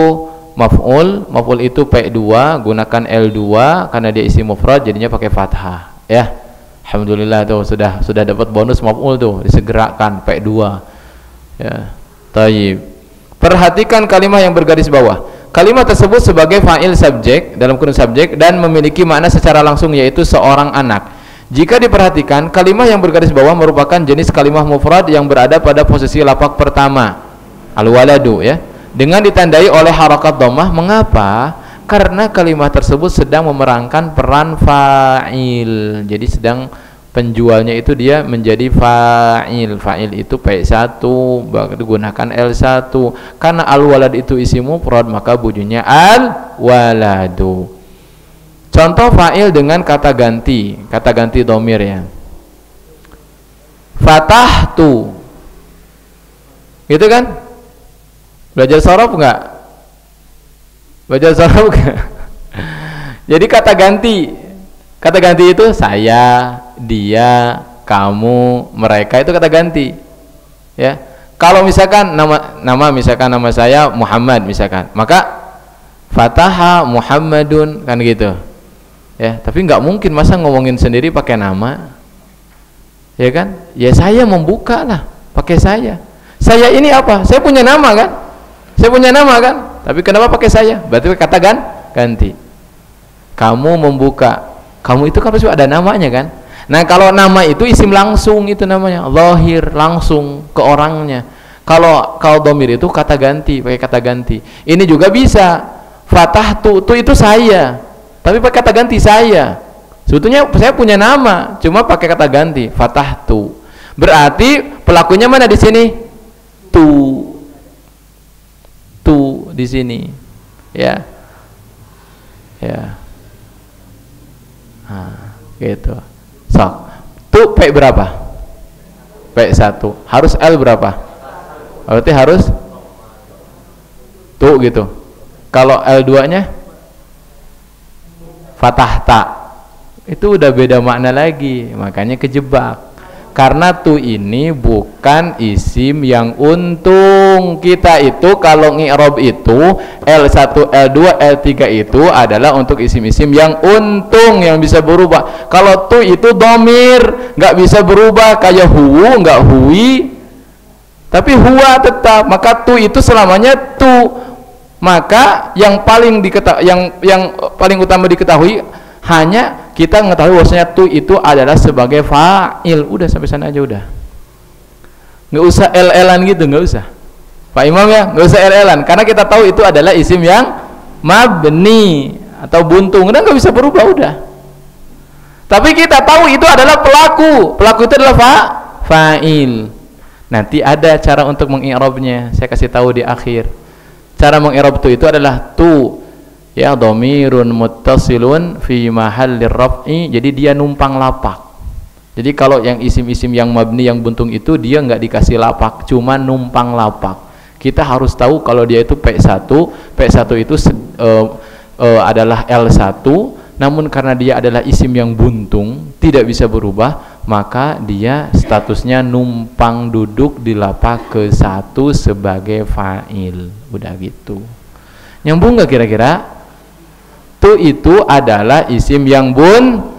maf'ul, maf'ul itu P2 gunakan L2 karena dia isi mufrad jadinya pakai fathah ya. Alhamdulillah tuh sudah dapat bonus maf'ul tuh, disegerakan P2 ya. Taib. Perhatikan kalimat yang bergaris bawah. Kalimat tersebut sebagai fa'il subjek dalam kurung subjek dan memiliki makna secara langsung yaitu seorang anak. Jika diperhatikan, kalimat yang bergaris bawah merupakan jenis kalimat mufrad yang berada pada posisi lapak pertama, al-waladu ya, dengan ditandai oleh harakat dhammah. Mengapa? Karena kalimat tersebut sedang memerankan peran fa'il. Jadi sedang penjualnya itu dia menjadi fa'il. Fa'il itu P1 gunakan L1. Karena al-walad itu isi mufrad maka bunyinya al-waladu. Contoh fa'il dengan kata ganti dhamir ya. Fatahtu. Gitu kan? Belajar sorof enggak? Belajar sorof enggak? Jadi kata ganti itu saya, dia, kamu, mereka, itu kata ganti ya. Kalau misalkan nama saya Muhammad misalkan, maka fataha Muhammadun kan gitu ya. Tapi nggak mungkin masa ngomongin sendiri pakai nama ya kan. Ya saya membuka lah pakai saya ini apa, saya punya nama kan, tapi kenapa pakai saya? Berarti kata ganti. Kamu membuka, kamu itu kan pasti ada namanya kan. Nah, kalau nama itu isim langsung itu namanya zahir, langsung ke orangnya. Kalau dhamir itu kata ganti, pakai kata ganti. Ini juga bisa fatahtu, tu itu saya, tapi pakai kata ganti saya. Sebetulnya saya punya nama, cuma pakai kata ganti fatahtu. Berarti pelakunya mana di sini? Tu di sini ya. Nah, gitu. Sok. Tu P berapa? P1. Harus L berapa? Berarti harus tu gitu. Kalau L2-nya fatahta. Itu udah beda makna lagi. Makanya kejebak. Karena tu ini bukan isim yang untung. Kita itu kalau ngi'rab itu L1, L2, L3 itu adalah untuk isim-isim yang untung, yang bisa berubah. Kalau tu itu dhamir, nggak bisa berubah, kayak huwu nggak huwi, tapi huwa tetap. Maka tu itu selamanya tu. Maka yang paling paling utama diketahui hanya kita mengetahui bahwasanya tu itu adalah sebagai fa'il. Udah sampai sana aja udah. Nggak usah LL-an gitu, nggak usah. Pak Imam ya, nggak usah LL-an karena kita tahu itu adalah isim yang mabni atau buntung. Udah nggak bisa berubah udah. Tapi kita tahu itu adalah pelaku. Pelaku itu adalah fa'il. Nanti ada cara untuk mengi'rabnya. Saya kasih tahu di akhir. Cara mengi'rab tu itu adalah tu ya dhamirun muttasilun fi mahallir raf'i. Jadi dia numpang lapak. Jadi kalau yang isim-isim yang mabni yang buntung itu dia nggak dikasih lapak, cuma numpang lapak. Kita harus tahu kalau dia itu P1 itu adalah L1, namun karena dia adalah isim yang buntung tidak bisa berubah, maka dia statusnya numpang duduk di lapak ke-1 sebagai fa'il. Udah gitu. Nyambung nggak kira-kira? Tu itu adalah isim yang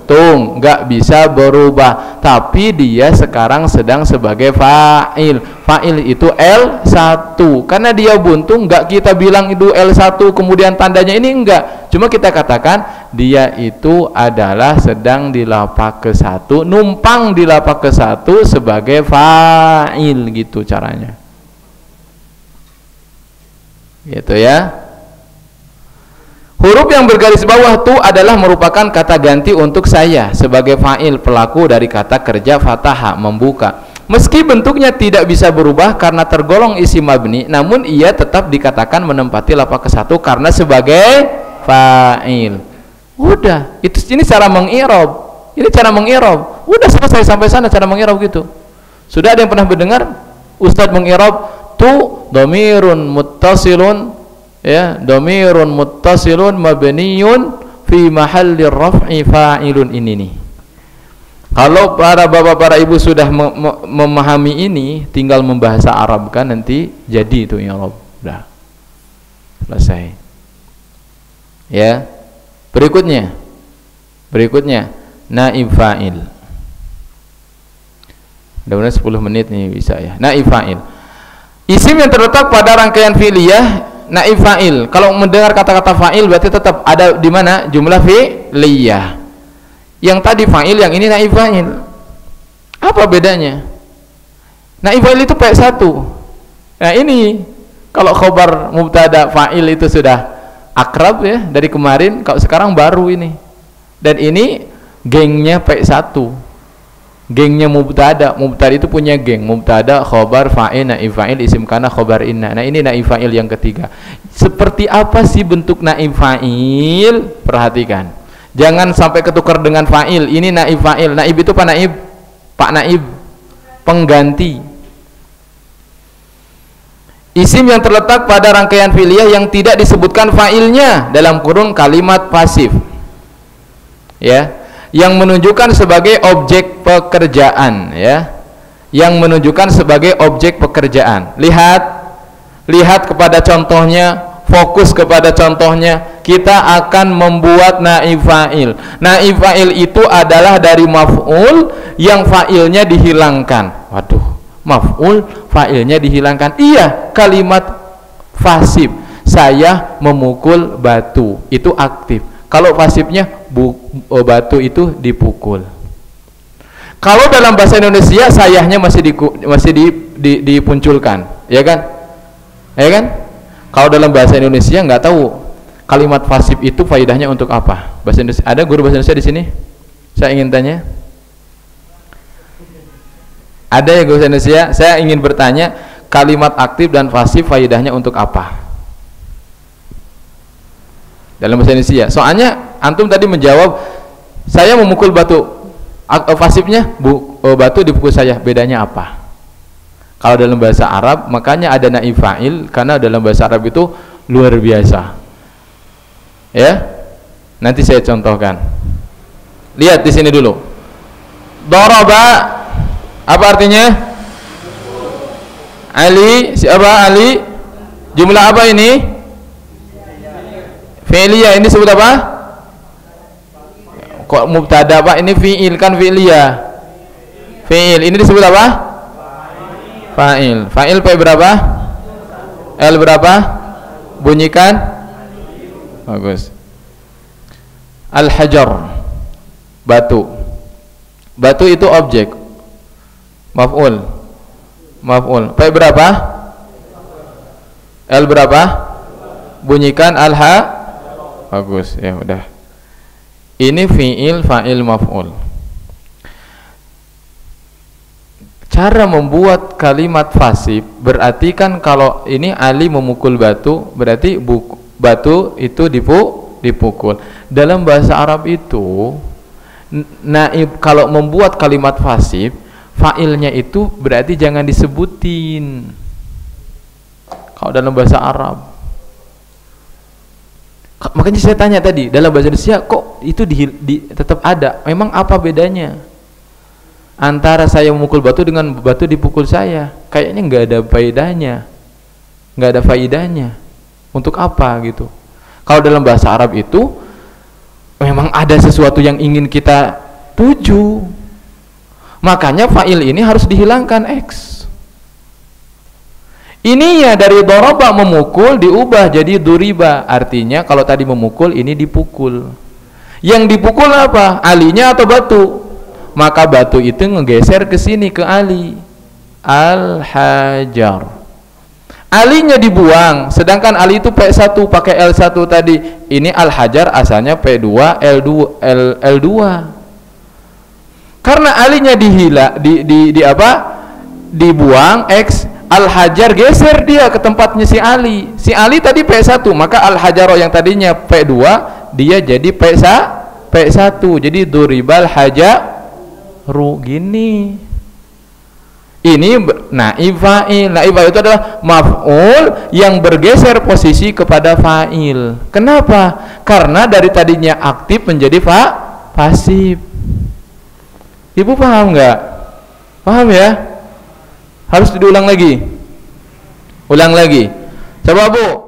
buntung, nggak bisa berubah, tapi dia sekarang sedang sebagai fa'il. Fa'il itu L1, karena dia buntung nggak kita bilang itu L1 kemudian tandanya ini, enggak, cuma kita katakan dia itu adalah sedang di lapak ke-1, numpang di lapak ke-1 sebagai fa'il, gitu caranya, gitu ya. Huruf yang bergaris bawah tu adalah merupakan kata ganti untuk saya sebagai fa'il, pelaku dari kata kerja fataha, membuka. Meski bentuknya tidak bisa berubah karena tergolong isim mabni, namun ia tetap dikatakan menempati lapak ke-1 karena sebagai fa'il. Udah, ini cara mengi'rab. Ini cara mengi'rab. Udah selesai sampai sana cara mengi'rab gitu. Sudah ada yang pernah mendengar Ustadz mengi'rab tu dhamirun muttasilun, ya, dhamirun muttasilun mabniyun fi mahalli raf'i fa'ilun, ini nih. Kalau para bapak para ibu sudah memahami ini, tinggal membahasa Arab kan nanti jadi itu ya Rob. Udah selesai. Ya. Berikutnya naib fa'il. Mudah-mudahan 10 menit nih bisa ya. Naib fa'il. Isim yang terletak pada rangkaian fi'liyah naib fa'il. Kalau mendengar kata-kata fa'il berarti tetap ada di mana? Jumlah fi'liyah. Yang tadi fa'il, yang ini naib fa'il. Apa bedanya? Naib fa'il itu P1. Nah ini kalau khobar mubtada fa'il itu sudah akrab ya dari kemarin, kalau sekarang baru ini. Dan ini gengnya P1. Gengnya mubtada. Mubtada itu punya geng. Mubtada, khobar, fa'il, naib fa'il, isim kana, khobar inna. Nah ini naib fa'il yang ketiga. Seperti apa sih bentuk naib fa'il? Perhatikan. Jangan sampai ketukar dengan fa'il. Ini naib fa'il. Naib itu Pak Naib? Pak Naib. Pengganti. Isim yang terletak pada rangkaian fi'liyah yang tidak disebutkan fa'ilnya dalam kurung kalimat pasif. Ya. Yang menunjukkan sebagai objek pekerjaan, ya. Yang menunjukkan sebagai objek pekerjaan. Lihat kepada contohnya, fokus kepada contohnya. Kita akan membuat naib fa'il. Naib fa'il itu adalah dari maf'ul yang fa'ilnya dihilangkan. Waduh, maf'ul fa'ilnya dihilangkan. Iya, kalimat fasib. Saya memukul batu. Itu aktif. Kalau pasifnya batu itu dipukul. Kalau dalam bahasa Indonesia sayahnya masih dipunculkan, ya kan? Ya kan? Kalau dalam bahasa Indonesia nggak tahu kalimat fasib itu faidahnya untuk apa? Bahasa Indonesia, ada guru bahasa Indonesia di sini? Saya ingin tanya. Ada ya guru bahasa Indonesia? Saya ingin bertanya, kalimat aktif dan fasib faidahnya untuk apa? Dalam bahasa Indonesia. Soalnya antum tadi menjawab, saya memukul batu. Fasibnya batu dipukul saya. Bedanya apa? Kalau dalam bahasa Arab, makanya ada naib fa'il, karena dalam bahasa Arab itu luar biasa. Ya, nanti saya contohkan. Lihat di sini dulu. Daraba, apa artinya? Ali, siapa Ali? Jumlah apa ini? Fi'liyah, ini sebut apa? Kok mubtada Pak? Ini fi'il kan fi'liyah. Fi'il, ini disebut apa? Fa'il. Fa'il P berapa? L berapa? Bunyikan? Bagus. Al-hajar, batu. Batu itu objek. Maf'ul. Maf'ul. P berapa? L berapa? Bunyikan al-ha. Bagus, ya udah. Ini fi'il, fa'il, maf'ul. Cara membuat kalimat fasib berarti kan kalau ini Ali memukul batu, berarti batu itu dipukul. Dalam bahasa Arab itu naib, kalau membuat kalimat fasib, fa'ilnya itu berarti jangan disebutin. Kalau dalam bahasa Arab. Makanya saya tanya tadi, dalam bahasa Indonesia kok itu tetap ada. Memang apa bedanya antara saya memukul batu dengan batu dipukul saya? Kayaknya nggak ada faedahnya. Nggak ada faedahnya. Untuk apa gitu? Kalau dalam bahasa Arab itu memang ada sesuatu yang ingin kita tuju. Makanya fa'il ini harus dihilangkan X. Ini ya dari doroba memukul diubah jadi duriba. Artinya kalau tadi memukul ini dipukul. Yang dipukul apa? Alinya atau batu? Maka batu itu ngegeser ke sini ke ali. Al-hajar. Alinya dibuang, sedangkan ali itu P1 pakai L1 tadi. Ini al-hajar asalnya P2 L2. Karena alinya dibuang X, al-hajar geser dia ke tempatnya si ali. Si ali tadi P1, maka al-hajar yang tadinya P2 dia jadi P1. Jadi duribal hajaru gini. Ini naib fa'il. Naib fa'il itu adalah maf'ul yang bergeser posisi kepada fa'il. Kenapa? Karena dari tadinya aktif menjadi pasif. Ibu paham nggak? Paham ya? Harus diulang lagi. Ulang lagi. Coba Bu.